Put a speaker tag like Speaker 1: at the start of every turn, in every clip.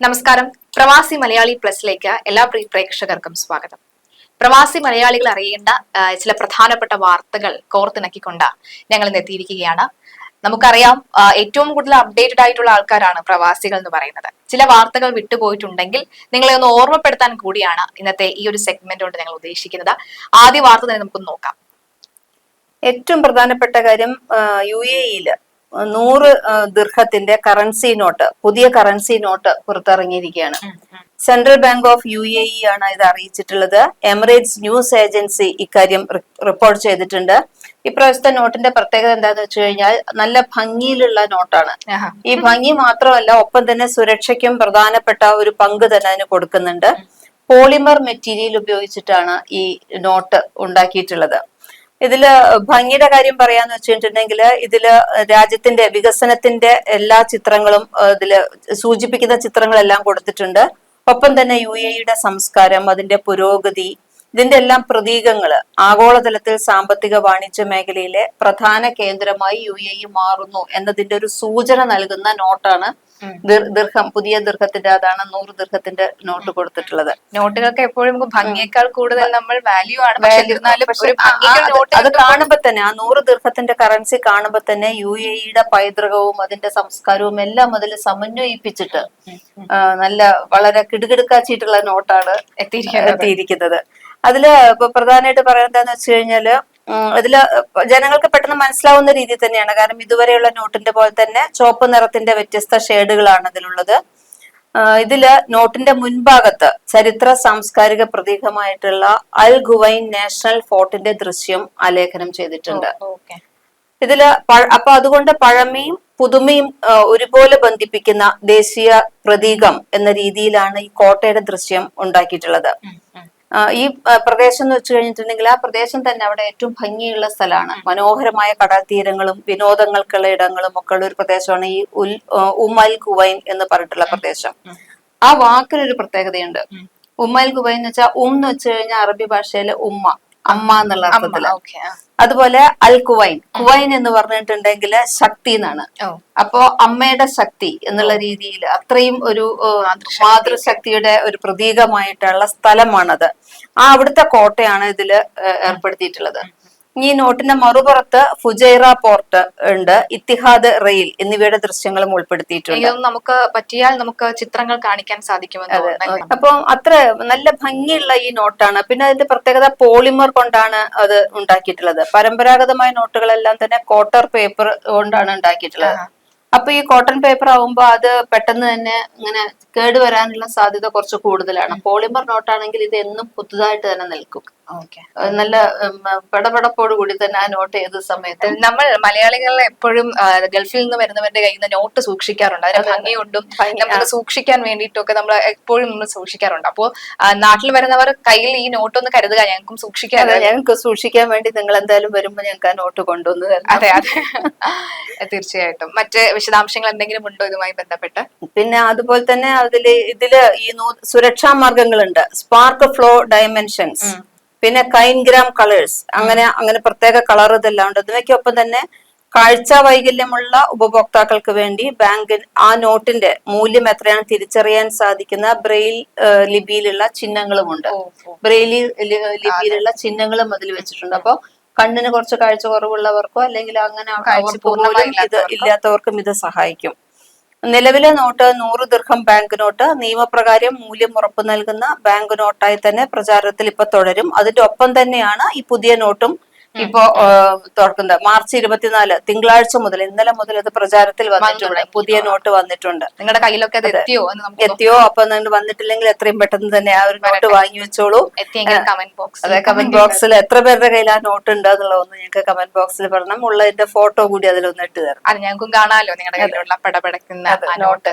Speaker 1: നമസ്കാരം. പ്രവാസി മലയാളി പ്ലസിലേക്ക് എല്ലാ പ്രേക്ഷകർക്കും സ്വാഗതം. പ്രവാസി മലയാളികൾ അറിയേണ്ട ചില പ്രധാനപ്പെട്ട വാർത്തകൾ കോർത്തിണക്കിക്കൊണ്ട് ഞങ്ങൾ ഇന്ന് എത്തിയിരിക്കുകയാണ്. നമുക്കറിയാം, ഏറ്റവും കൂടുതൽ അപ്ഡേറ്റഡ് ആയിട്ടുള്ള ആൾക്കാരാണ് പ്രവാസികൾ എന്ന് പറയുന്നത്. ചില വാർത്തകൾ വിട്ടുപോയിട്ടുണ്ടെങ്കിൽ നിങ്ങളെ ഒന്ന് ഓർമ്മപ്പെടുത്താൻ കൂടിയാണ് ഇന്നത്തെ ഈ ഒരു സെഗ്മെന്റ് കൊണ്ട് ഞങ്ങൾ ഉദ്ദേശിക്കുന്നത്. ആദ്യ വാർത്ത തന്നെ നമുക്ക് നോക്കാം.
Speaker 2: ഏറ്റവും പ്രധാനപ്പെട്ട കാര്യം UAE-യില് 100 ദിർഹത്തിന്റെ കറൻസി നോട്ട്, പുതിയ കറൻസി നോട്ട് പുറത്തിറങ്ങിയിരിക്കുകയാണ്. സെൻട്രൽ ബാങ്ക് ഓഫ് UAE ആണ് ഇത് അറിയിച്ചിട്ടുള്ളത്. എമിറേറ്റ്സ് ന്യൂസ് ഏജൻസി ഇക്കാര്യം റിപ്പോർട്ട് ചെയ്തിട്ടുണ്ട്. ഇപ്രാവശ്യത്തെ നോട്ടിന്റെ പ്രത്യേകത എന്താന്ന് വെച്ച് കഴിഞ്ഞാൽ നല്ല ഭംഗിയിലുള്ള നോട്ടാണ്. ഈ ഭംഗി മാത്രമല്ല, ഒപ്പം തന്നെ സുരക്ഷയ്ക്കും പ്രധാനപ്പെട്ട ഒരു പങ്ക് തന്നെ അതിന് കൊടുക്കുന്നുണ്ട്. പോളിമർ മെറ്റീരിയൽ ഉപയോഗിച്ചിട്ടാണ് ഈ നോട്ട് ഉണ്ടാക്കിയിട്ടുള്ളത്. ഇതില് ഭംഗിയുടെ കാര്യം പറയാന്ന് വെച്ചിട്ടുണ്ടെങ്കിൽ ഇതില് രാജ്യത്തിന്റെ വികസനത്തിന്റെ എല്ലാ ചിത്രങ്ങളും ഇതില് സൂചിപ്പിക്കുന്ന ചിത്രങ്ങളെല്ലാം കൊടുത്തിട്ടുണ്ട്. ഒപ്പം തന്നെ UAE-യുടെ സംസ്കാരം, അതിന്റെ പുരോഗതി, ഇതിന്റെ എല്ലാം പ്രതീകങ്ങള് ആഗോളതലത്തിൽ സാമ്പത്തിക വാണിജ്യ മേഖലയിലെ പ്രധാന കേന്ദ്രമായി UAE മാറുന്നു എന്നതിന്റെ ഒരു സൂചന നൽകുന്ന നോട്ടാണ് ദിർഹം. പുതിയ ദിർഹത്തിന്റെ അതാണ് 100 ദിർഹത്തിന്റെ നോട്ട് കൊടുത്തിട്ടുള്ളത്.
Speaker 1: നോട്ടുകൾക്ക് എപ്പോഴും ഭംഗിയേക്കാൾ കൂടുതൽ നമ്മൾ വാല്യൂ ആണ്.
Speaker 2: അത് കാണുമ്പോ തന്നെ ആ 100 ദിർഹത്തിന്റെ കറൻസി കാണുമ്പോ തന്നെ UAE-യുടെ പൈതൃകവും അതിന്റെ സംസ്കാരവും എല്ലാം അതിൽ സമന്വയിപ്പിച്ചിട്ട് നല്ല വളരെ കിടുകിടുക്കാച്ചിട്ടുള്ള നോട്ടാണ് എത്തിയിരിക്കുന്നത്. അതില് ഇപ്പൊ പ്രധാനമായിട്ട് പറയുന്നതെന്ന് വെച്ച് കഴിഞ്ഞാല് അതില് ജനങ്ങൾക്ക് പെട്ടെന്ന് മനസ്സിലാവുന്ന രീതിയിൽ തന്നെയാണ്. കാരണം ഇതുവരെയുള്ള നോട്ടിന്റെ പോലെ തന്നെ ചുവപ്പ് നിറത്തിന്റെ വ്യത്യസ്ത ഷെയ്ഡുകളാണ് ഇതിലുള്ളത്. ഇതില് നോട്ടിന്റെ മുൻഭാഗത്ത് ചരിത്ര സാംസ്കാരിക പ്രതീകമായിട്ടുള്ള അൽ ഖുവൈൻ നാഷണൽ ഫോർട്ടിന്റെ ദൃശ്യം ആലേഖനം ചെയ്തിട്ടുണ്ട്. ഇതില് അപ്പൊ അതുകൊണ്ട് പഴമയും പുതുമയും ഒരുപോലെ ബന്ധിപ്പിക്കുന്ന ദേശീയ പ്രതീകം എന്ന രീതിയിലാണ് ഈ കോട്ടയുടെ ദൃശ്യം ഉണ്ടാക്കിയിട്ടുള്ളത്. ഈ പ്രദേശം എന്ന് വെച്ച് കഴിഞ്ഞിട്ടുണ്ടെങ്കിൽ ആ പ്രദേശം തന്നെ അവിടെ ഏറ്റവും ഭംഗിയുള്ള സ്ഥലമാണ്. മനോഹരമായ കടൽ തീരങ്ങളും വിനോദങ്ങൾക്കുള്ള ഇടങ്ങളും ഒക്കെ ഉള്ള ഒരു പ്രദേശമാണ് ഈ അൽ ഖുവൈൻ എന്ന് പറഞ്ഞിട്ടുള്ള പ്രദേശം. ആ വാക്കിനൊരു പ്രത്യേകതയുണ്ട്. അൽ ഖുവൈൻ എന്ന് വെച്ചാൽ എന്ന് വെച്ച് കഴിഞ്ഞാൽ അറബി ഭാഷയിലെ അമ്മ എന്നുള്ള അർത്ഥത്തില്. അതുപോലെ അൽ ഖുവൈൻ, ഖുവൈൻ എന്ന് പറഞ്ഞിട്ടുണ്ടെങ്കിൽ ശക്തി എന്നാണ്. അപ്പോ അമ്മയുടെ ശക്തി എന്നുള്ള രീതിയിൽ അത്രയും ഒരു മാതൃശക്തിയുടെ ഒരു പ്രതീകമായിട്ടുള്ള സ്ഥലമാണത്. അവിടുത്തെ കോട്ടയാണ് ഇതില് ഏർപ്പെടുത്തിയിട്ടുള്ളത്. ഈ നോട്ടിന്റെ മറുപുറത്ത് ഫുജൈറ പോർട്ട് ഉണ്ട്, ഇത്തിഹാദ് റെയിൽ എന്നിവയുടെ ദൃശ്യങ്ങളും ഉൾപ്പെടുത്തിയിട്ടുണ്ട്.
Speaker 1: നമുക്ക് പറ്റിയാൽ നമുക്ക് ചിത്രങ്ങൾ കാണിക്കാൻ സാധിക്കുമെന്ന്.
Speaker 2: അപ്പൊ അത്ര നല്ല ഭംഗിയുള്ള ഈ നോട്ടാണ്. പിന്നെ അതിന്റെ പ്രത്യേകത പോളിമർ കൊണ്ടാണ് അത് ഉണ്ടാക്കിയിട്ടുള്ളത്. പരമ്പരാഗതമായ നോട്ടുകളെല്ലാം തന്നെ കോട്ടർ പേപ്പർ കൊണ്ടാണ് ഉണ്ടാക്കിയിട്ടുള്ളത്. അപ്പൊ ഈ കോട്ടൺ പേപ്പർ ആവുമ്പോ അത് പെട്ടെന്ന് തന്നെ ഇങ്ങനെ കേടുവരാനുള്ള സാധ്യത കുറച്ച് കൂടുതലാണ്. പോളിമർ നോട്ടാണെങ്കിൽ ഇത് എന്നും പുതുതായിട്ട് തന്നെ നിൽക്കും. നല്ല പടപടപ്പോട് കൂടി തന്നെ ആ നോട്ട് ഏത് സമയത്ത്
Speaker 1: നമ്മൾ മലയാളികൾ എപ്പോഴും ഗൾഫിൽ നിന്ന് വരുന്നവരുടെ കയ്യിൽ നിന്ന് നോട്ട് സൂക്ഷിക്കാറുണ്ട്. അതിന് ഭംഗിയുണ്ടും നമുക്ക് സൂക്ഷിക്കാൻ വേണ്ടിയിട്ടൊക്കെ നമ്മൾ എപ്പോഴും നമ്മൾ സൂക്ഷിക്കാറുണ്ട്. അപ്പോ നാട്ടിൽ വരുന്നവർ കയ്യിൽ ഈ നോട്ട് ഒന്ന് കരുതുക, ഞങ്ങൾക്കും സൂക്ഷിക്കാൻ.
Speaker 2: ഞങ്ങൾക്ക് സൂക്ഷിക്കാൻ വേണ്ടി നിങ്ങൾ എന്തായാലും വരുമ്പോ ഞങ്ങൾക്ക് ആ നോട്ട് കൊണ്ടുവന്ന് തരണം.
Speaker 1: അതെ തീർച്ചയായിട്ടും. മറ്റ് വിശദാംശങ്ങൾ എന്തെങ്കിലും ഉണ്ടോ ഇതുമായി ബന്ധപ്പെട്ട്?
Speaker 2: പിന്നെ അതുപോലെ തന്നെ ഇതില് ഈ സുരക്ഷാ മാർഗങ്ങളുണ്ട്. സ്പാർക്ക് ഫ്ലോ ഡയമെൻഷൻസ്, പിന്നെ കൈൻഗ്രാം കളേഴ്സ്, അങ്ങനെ പ്രത്യേക കളർ ഇതെല്ലാം ഉണ്ട്. ഇതിനൊപ്പം തന്നെ കാഴ്ച വൈകല്യമുള്ള ഉപഭോക്താക്കൾക്ക് വേണ്ടി ബാങ്ക് ആ നോട്ടിന്റെ മൂല്യം എത്രയാണ് തിരിച്ചറിയാൻ സാധിക്കുന്ന ബ്രെയിൽ ലിപിയിലുള്ള ചിഹ്നങ്ങളുമുണ്ട്. ബ്രെയിൽ ലിപിയിലുള്ള ചിഹ്നങ്ങളും അതിൽ വെച്ചിട്ടുണ്ട്. അപ്പൊ കണ്ണിന് കുറച്ച് കാഴ്ച കുറവുള്ളവർക്കോ അല്ലെങ്കിൽ അങ്ങനെ ഇത് ഇല്ലാത്തവർക്കും ഇത് സഹായിക്കും. നിലവിലെ നോട്ട് 100 ദിർഹം ബാങ്ക് നോട്ട് നിയമപ്രകാരം മൂല്യം ഉറപ്പു നൽകുന്ന ബാങ്ക് നോട്ടായി തന്നെ പ്രചാരത്തിൽ ഇപ്പൊ തുടരും. അതിന്റെ ഒപ്പം തന്നെയാണ് ഈ പുതിയ നോട്ടും ഇപ്പോ തുറക്കുന്നത്. മാർച്ച് 24 തിങ്കളാഴ്ച മുതൽ, ഇന്നലെ മുതൽ അത് പ്രചാരത്തിൽ വന്നിട്ടുണ്ട്. പുതിയ നോട്ട് വന്നിട്ടുണ്ട്.
Speaker 1: നിങ്ങളുടെ കയ്യിലൊക്കെ
Speaker 2: എത്തിയോ? അപ്പൊ നിങ്ങൾ വന്നിട്ടില്ലെങ്കിൽ എത്രയും പെട്ടെന്ന് തന്നെ ആ ഒരു നോട്ട് വാങ്ങി വെച്ചോളൂ. അതെ, കമന്റ് ബോക്സിൽ എത്ര പേരുടെ കയ്യിൽ ആ നോട്ട് ഉണ്ട് എന്നുള്ളതൊന്ന് ഞങ്ങൾക്ക് കമന്റ് ബോക്സിൽ പറയണം. ഉള്ളതിന്റെ ഫോട്ടോ കൂടി അതിലൊന്ന് ഇട്ട് തരണം.
Speaker 1: അത് ഞങ്ങൾക്കും കാണാമല്ലോ നിങ്ങളുടെ കയ്യിലുള്ള പടപടക്കുന്ന നോട്ട്.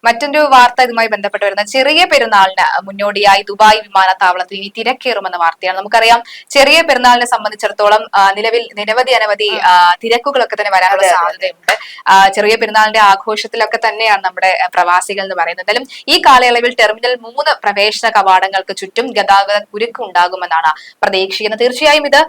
Speaker 1: മറ്റൊരു വാർത്ത ഇതുമായി ബന്ധപ്പെട്ട് വരുന്ന ചെറിയ പെരുന്നാളിന് മുന്നോടിയായി ദുബായ് വിമാനത്താവളത്തിൽ ഇനി തിരക്കേറുമെന്ന വാർത്തയാണ്. നമുക്കറിയാം, ചെറിയ പെരുന്നാളിനെ സംബന്ധിച്ചിടത്തോളം നിലവിൽ അനവധി തിരക്കുകളൊക്കെ തന്നെ വരാനുള്ള സാധ്യതയുണ്ട്. ചെറിയ പെരുന്നാളിന്റെ ആഘോഷത്തിലൊക്കെ തന്നെയാണ് നമ്മുടെ പ്രവാസികൾ എന്ന് പറയുന്നത്. എന്തായാലും ഈ കാലയളവിൽ ടെർമിനൽ 3 പ്രവേശന കവാടങ്ങൾക്ക് ചുറ്റും ഗതാഗത കുരുക്ക് ഉണ്ടാകുമെന്നാണ് പ്രതീക്ഷിക്കുന്നത്. തീർച്ചയായും ഇത്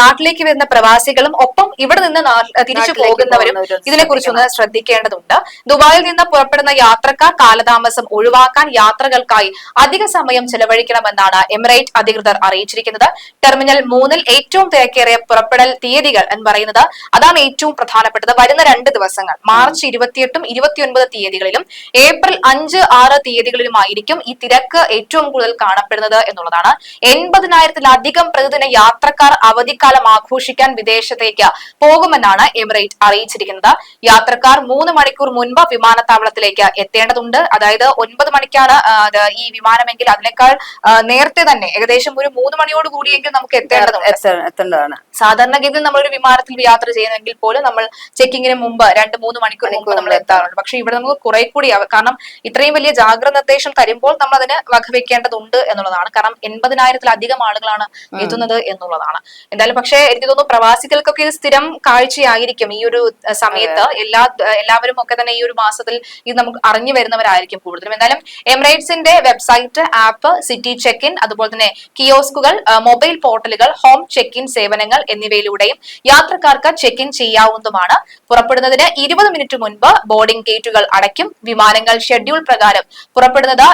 Speaker 1: നാട്ടിലേക്ക് വരുന്ന പ്രവാസികളും ഒപ്പം ഇവിടെ നിന്ന് തിരിച്ചു പോകുന്നവരും ഇതിനെക്കുറിച്ചൊന്ന് ശ്രദ്ധിക്കേണ്ടതുണ്ട്. ദുബായിൽ നിന്ന് പുറപ്പെടുന്ന യാത്ര യാത്രക്കാർ കാലതാമസം ഒഴിവാക്കാൻ യാത്രകൾക്കായി അധിക സമയം ചെലവഴിക്കണമെന്നാണ് എമിറേറ്റ് അധികൃതർ അറിയിച്ചിരിക്കുന്നത്. ടെർമിനൽ 3-ൽ ഏറ്റവും തിരക്കേറിയ പുറപ്പെടൽ തീയതികൾ എന്ന് പറയുന്നത് അതാണ് ഏറ്റവും പ്രധാനപ്പെട്ടത്. വരുന്ന 2 ദിവസങ്ങൾ മാർച്ച് 28ഉം 29 തീയതികളിലും ഏപ്രിൽ 5, 6 തീയതികളിലുമായിരിക്കും ഈ തിരക്ക് ഏറ്റവും കൂടുതൽ കാണപ്പെടുന്നത് എന്നുള്ളതാണ്. 80,000-ലധികം പ്രതിദിന യാത്രക്കാർ അവധിക്കാലം ആഘോഷിക്കാൻ വിദേശത്തേക്ക് പോകുമെന്നാണ് എമിറേറ്റ് അറിയിച്ചിരിക്കുന്നത്. യാത്രക്കാർ 3 മണിക്കൂർ മുൻപ് വിമാനത്താവളത്തിലേക്ക് എത്തേണ്ടതുണ്ട്. അതായത് 9 മണിക്കാണ് ഈ വിമാനമെങ്കിൽ അതിനേക്കാൾ നേരത്തെ തന്നെ ഏകദേശം ഒരു 3 മണിയോട് കൂടിയെങ്കിൽ നമുക്ക് എത്തേണ്ടതാണ്. സാധാരണഗതിയിൽ നമ്മളൊരു വിമാനത്തിൽ യാത്ര ചെയ്യുന്നെങ്കിൽ പോലും നമ്മൾ ചെക്കിങ്ങിന് മുമ്പ് 2-3 മണിക്കൂർ മുമ്പ് നമ്മൾ എത്താറുണ്ട്. പക്ഷെ ഇവിടെ നമുക്ക് കുറെ കൂടി, കാരണം ഇത്രയും വലിയ ജാഗ്രത നിർദ്ദേശം തരുമ്പോൾ നമ്മൾ അതിന് വകവെക്കേണ്ടതുണ്ട് എന്നുള്ളതാണ്. കാരണം 80,000-ലധികം ആളുകളാണ് എത്തുന്നത് എന്നുള്ളതാണ്. എന്തായാലും പക്ഷേ എനിക്ക് തോന്നുന്നു പ്രവാസികൾക്കൊക്കെ ഇത് സ്ഥിരം കാഴ്ചയായിരിക്കും. ഈ ഒരു സമയത്ത് എല്ലാവരും ഒക്കെ തന്നെ ഈ ഒരു മാസത്തിൽ ഇത് നമുക്ക് അറിഞ്ഞു വരുന്നവരായിരിക്കും കൂടുതലും. എന്തായാലും എമിറേറ്റ്സിന്റെ website, app, city check in, അതുപോലെ തന്നെ കിയോസ്കുകൾ, മൊബൈൽ പോർട്ടലുകൾ, ഹോം ചെക്ക് ഇൻ സേവനങ്ങൾ എന്നിവയിലൂടെയും യാത്രക്കാർക്ക് ചെക്ക് ഇൻ ചെയ്യാവുന്നതുമാണ്. പുറപ്പെടുന്നതിന് 20 മിനിറ്റ് മുൻപ് ബോർഡിംഗ് ഗേറ്റുകൾ അടയ്ക്കും. വിമാനങ്ങൾ ഷെഡ്യൂൾ പ്രകാരം പുറപ്പെടുന്നത്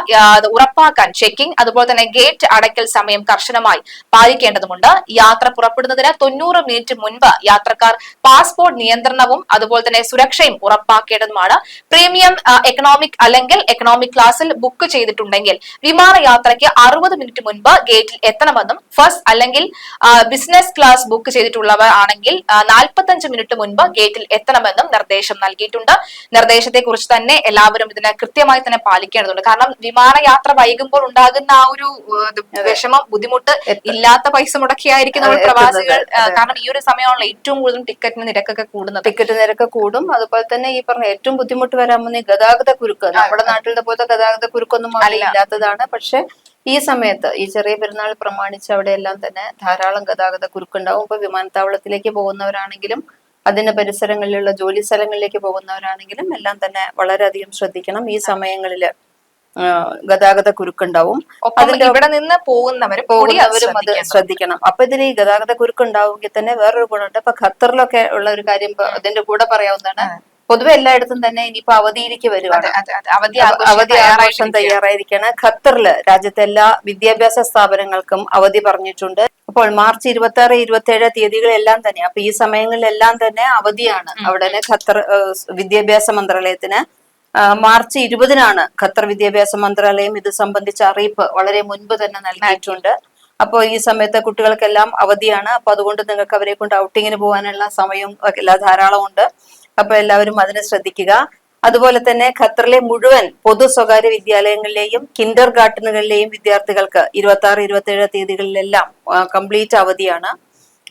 Speaker 1: ഉറപ്പാക്കാൻ ചെക്കിംഗ്, അതുപോലെ തന്നെ ഗേറ്റ് അടയ്ക്കൽ സമയം കർശനമായി പാലിക്കേണ്ടതുണ്ട്. യാത്ര പുറപ്പെടുന്നതിന് 90 മിനിറ്റ് മുൻപ് യാത്രക്കാർ പാസ്പോർട്ട് നിയന്ത്രണവും അതുപോലെ തന്നെ സുരക്ഷയും ഉറപ്പാക്കേണ്ടതുമാണ്. പ്രീമിയം, എക്കണോമിക് അല്ലെങ്കിൽ എക്കണോമിക് ക്ലാസ്സിൽ ബുക്ക് ചെയ്തിട്ടുണ്ടെങ്കിൽ വിമാനയാത്രയ്ക്ക് 60 മിനിറ്റ് മുൻപ് ഗേറ്റിൽ എത്തണമെന്നും ഫസ്റ്റ് അല്ലെങ്കിൽ ബിസിനസ് ക്ലാസ് ബുക്ക് ചെയ്തിട്ടുള്ളവർ ആണെങ്കിൽ 45 മിനിറ്റ് മുൻപ് ഗേറ്റിൽ എത്തണമെന്നും നിർദ്ദേശം നൽകിയിട്ടുണ്ട്. നിർദ്ദേശത്തെ കുറിച്ച് തന്നെ എല്ലാവരും ഇതിനെ കൃത്യമായി തന്നെ പാലിക്കേണ്ടതുണ്ട്. കാരണം വിമാനയാത്ര വൈകുമ്പോൾ ഉണ്ടാകുന്ന ആ ഒരു വിഷമം, ബുദ്ധിമുട്ട് ഇല്ലാത്ത പൈസ മുടക്കിയായിരിക്കും നമ്മൾ പ്രവാസികൾ. കാരണം ഈ ഒരു സമയമാണല്ലോ ഏറ്റവും കൂടുതൽ ടിക്കറ്റിന് നിരക്കൊക്കെ കൂടുന്നത്.
Speaker 2: ടിക്കറ്റ് നിരക്ക് കൂടും. അതുപോലെ തന്നെ ഈ പറഞ്ഞ ഏറ്റവും ബുദ്ധിമുട്ട് വരാൻ പോകുന്ന ഗതാഗത കുരുക്ക്, നമ്മുടെ നാട്ടിലത്തെ പോലത്തെ ഗതാഗത കുരുക്കൊന്നും ഇല്ലാത്തതാണ്. പക്ഷെ ഈ സമയത്ത് ഈ ചെറിയ പെരുന്നാൾ പ്രമാണിച്ച് അവിടെ എല്ലാം തന്നെ ധാരാളം ഗതാഗത കുരുക്കുണ്ടാവും. ഇപ്പൊ വിമാനത്താവളത്തിലേക്ക് പോകുന്നവരാണെങ്കിലും അതിന്റെ പരിസരങ്ങളിലുള്ള ജോലി സ്ഥലങ്ങളിലേക്ക് പോകുന്നവരാണെങ്കിലും എല്ലാം തന്നെ വളരെയധികം ശ്രദ്ധിക്കണം. ഈ സമയങ്ങളില് ഗതാഗത കുരുക്കുണ്ടാവും.
Speaker 1: ഇവിടെ നിന്ന് പോകുന്നവരും
Speaker 2: അത് ശ്രദ്ധിക്കണം. അപ്പൊ ഇതിൽ ഈ ഗതാഗത കുരുക്കുണ്ടാവുമെങ്കിൽ തന്നെ വേറൊരു ഗുണമുണ്ട്. ഇപ്പൊ ഖത്തറിലൊക്കെ ഉള്ള ഒരു കാര്യം അതിന്റെ കൂടെ പറയാവുന്നതാണ്. പൊതുവെ എല്ലായിടത്തും തന്നെ ഇനിയിപ്പോ അവധിയിലേക്ക് വരുവാണ്. അവധി ആഘോഷം തയ്യാറായിരിക്കാണ്. ഖത്തറില് രാജ്യത്തെ എല്ലാ വിദ്യാഭ്യാസ സ്ഥാപനങ്ങൾക്കും അവധി പറഞ്ഞിട്ടുണ്ട്. അപ്പോൾ മാർച്ച് 26, 27 തീയതികളെല്ലാം തന്നെ, അപ്പൊ ഈ സമയങ്ങളിലെല്ലാം തന്നെ അവധിയാണ് അവിടെ. ഖത്തർ വിദ്യാഭ്യാസ മന്ത്രാലയത്തിന് മാർച്ച് 20-നാണ് ഖത്തർ വിദ്യാഭ്യാസ മന്ത്രാലയം ഇത് സംബന്ധിച്ച അറിയിപ്പ് വളരെ മുൻപ് തന്നെ നൽകിയിട്ടുണ്ട്. അപ്പോൾ ഈ സമയത്ത് കുട്ടികൾക്കെല്ലാം അവധിയാണ്. അപ്പൊ അതുകൊണ്ട് നിങ്ങൾക്ക് അവരെ കൊണ്ട് ഔട്ടിങ്ങിന് പോകാനുള്ള സമയം എല്ലാം ധാരാളം ഉണ്ട്. അപ്പൊ എല്ലാവരും അതിനെ ശ്രദ്ധിക്കുക. അതുപോലെ തന്നെ ഖത്തറിലെ മുഴുവൻ പൊതു സ്വകാര്യ വിദ്യാലയങ്ങളിലെയും കിൻഡർ ഗാർട്ടനുകളിലെയും വിദ്യാർത്ഥികൾക്ക് 26, 27 തീയതികളിലെല്ലാം കംപ്ലീറ്റ് അവധിയാണ്.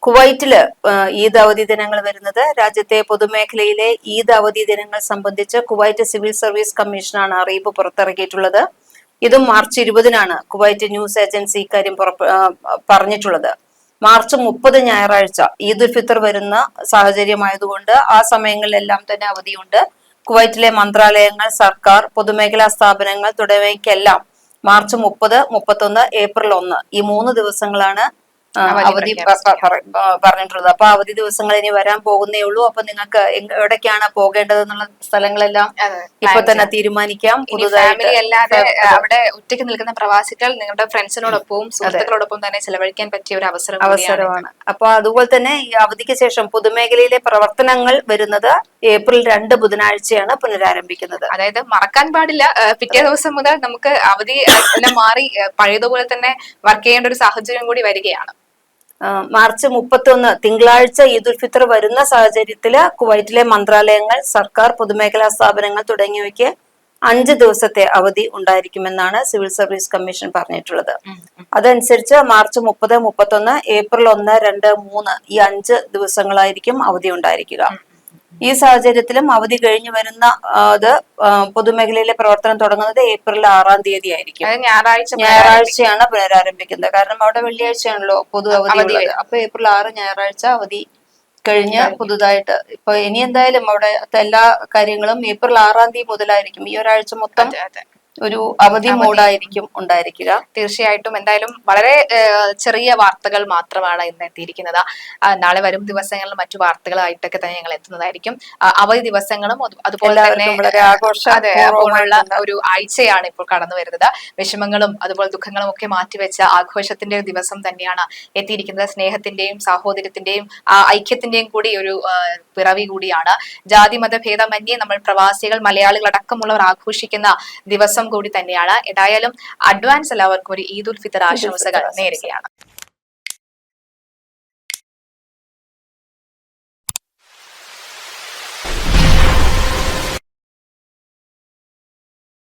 Speaker 2: കുവൈറ്റില് ഈദ് അവധി ദിനങ്ങൾ വരുന്നത് രാജ്യത്തെ പൊതുമേഖലയിലെ ഈദ് അവധി ദിനങ്ങൾ സംബന്ധിച്ച് കുവൈറ്റ് സിവിൽ സർവീസ് കമ്മീഷനാണ് അറിയിപ്പ് പുറത്തിറക്കിയിട്ടുള്ളത്. ഇതും മാർച്ച് 20-നാണ് കുവൈറ്റ് ന്യൂസ് ഏജൻസി ഇക്കാര്യം പറഞ്ഞിട്ടുള്ളത്. മാർച്ച് 30 ഞായറാഴ്ച ഈദ് ഉൽ ഫിത്തർ വരുന്ന സാഹചര്യമായതുകൊണ്ട് ആ സമയങ്ങളിലെല്ലാം തന്നെ അവധിയുണ്ട്. കുവൈറ്റിലെ മന്ത്രാലയങ്ങൾ, സർക്കാർ, പൊതുമേഖലാ സ്ഥാപനങ്ങൾ തുടങ്ങിയവയ്ക്കെല്ലാം മാർച്ച് 30, 31, ഏപ്രിൽ 1 ഈ 3 ദിവസങ്ങളാണ് അവധി പറഞ്ഞിട്ടുള്ളത്. അപ്പൊ അവധി ദിവസങ്ങൾ ഇനി വരാൻ പോകുന്നേ ഉള്ളൂ. അപ്പൊ നിങ്ങൾക്ക് എവിടേക്കാണ് പോകേണ്ടതെന്നുള്ള സ്ഥലങ്ങളെല്ലാം ഇപ്പൊ തന്നെ തീരുമാനിക്കാം.
Speaker 1: ഫാമിലി അല്ലാതെ അവിടെ ഒറ്റയ്ക്ക് നിൽക്കുന്ന പ്രവാസികൾ നിങ്ങളുടെ ഫ്രണ്ട്സിനോടൊപ്പവും സുഹൃത്തുക്കളോടൊപ്പം തന്നെ ചെലവഴിക്കാൻ പറ്റിയ ഒരു അവസരമാണ്.
Speaker 2: അപ്പൊ അതുപോലെ തന്നെ ഈ അവധിക്ക് ശേഷം പൊതുമേഖലയിലെ പ്രവർത്തനങ്ങൾ വരുന്നത് ഏപ്രിൽ 2 ബുധനാഴ്ചയാണ് പുനരാരംഭിക്കുന്നത്.
Speaker 1: അതായത് മറക്കാൻ പാടില്ല, പിറ്റേ ദിവസം മുതൽ നമുക്ക് അവധി മാറി പഴയതുപോലെ തന്നെ വർക്ക് ചെയ്യേണ്ട ഒരു സാഹചര്യം കൂടി വരികയാണ്.
Speaker 2: മാർച്ച് 31 തിങ്കളാഴ്ച ഈദ് ഉൽ ഫിത്തർ വരുന്ന സാഹചര്യത്തില് കുവൈറ്റിലെ മന്ത്രാലയങ്ങൾ, സർക്കാർ, പൊതുമേഖലാ സ്ഥാപനങ്ങൾ തുടങ്ങിയവയ്ക്ക് 5 ദിവസത്തെ അവധി ഉണ്ടായിരിക്കുമെന്നാണ് സിവിൽ സർവീസ് കമ്മീഷൻ പറഞ്ഞിട്ടുള്ളത്. അതനുസരിച്ച് മാർച്ച് 30, 31, ഏപ്രിൽ 1, 2, 3 ഈ 5 ദിവസങ്ങളായിരിക്കും അവധി ഉണ്ടായിരിക്കുക. ഈ സാഹചര്യത്തിലും അവധി കഴിഞ്ഞു വരുന്ന പൊതുമേഖലയിലെ പ്രവർത്തനം തുടങ്ങുന്നത് ഏപ്രിൽ 6-ാം തീയതി ആയിരിക്കും. ഞായറാഴ്ചയാണ് പുനരാരംഭിക്കുന്നത്. കാരണം അവിടെ വെള്ളിയാഴ്ചയാണല്ലോ പൊതു അവധി. അപ്പൊ ഏപ്രിൽ 6 ഞായറാഴ്ച അവധി കഴിഞ്ഞ് പുതുതായിട്ട് ഇപ്പൊ ഇനി എന്തായാലും അവിടെ എല്ലാ കാര്യങ്ങളും ഏപ്രിൽ 6-ാം തീയതി മുതലായിരിക്കും. ഈ ഒരാഴ്ച മൊത്തം ഒരു അവധി മോഡായിരിക്കും ഉണ്ടായിരിക്കുക.
Speaker 1: തീർച്ചയായിട്ടും എന്തായാലും വളരെ ചെറിയ വാർത്തകൾ മാത്രമാണ് ഇന്ന് എത്തിയിരിക്കുന്നത്. നാളെ വരും ദിവസങ്ങളിൽ മറ്റു വാർത്തകളായിട്ടൊക്കെ തന്നെ ഞങ്ങൾ എത്തുന്നതായിരിക്കും. അവധി ദിവസങ്ങളും അതുപോലെ തന്നെ അപ്പോഴുള്ള ഒരു ആഴ്ചയാണ് ഇപ്പോൾ കടന്നു വരുന്നത്. വിഷമങ്ങളും അതുപോലെ ദുഃഖങ്ങളും ഒക്കെ മാറ്റിവെച്ച ആഘോഷത്തിന്റെ ദിവസം തന്നെയാണ് എത്തിയിരിക്കുന്നത്. സ്നേഹത്തിന്റെയും സാഹോദര്യത്തിന്റെയും ഐക്യത്തിന്റെയും കൂടി ഒരു പിറവി കൂടിയാണ്. ജാതി മത ഭേദമന്യേ നമ്മൾ പ്രവാസികൾ മലയാളികൾ അടക്കമുള്ളവർ ആഘോഷിക്കുന്ന ദിവസം കൂടി തന്നെയാണ്. ഏതായാലും അഡ്വാൻസ് എല്ലാവർക്കും ഒരു ഈദ് ഉൽ ഫിത്തർ ആശംസകൾ നേരുകയാണ്.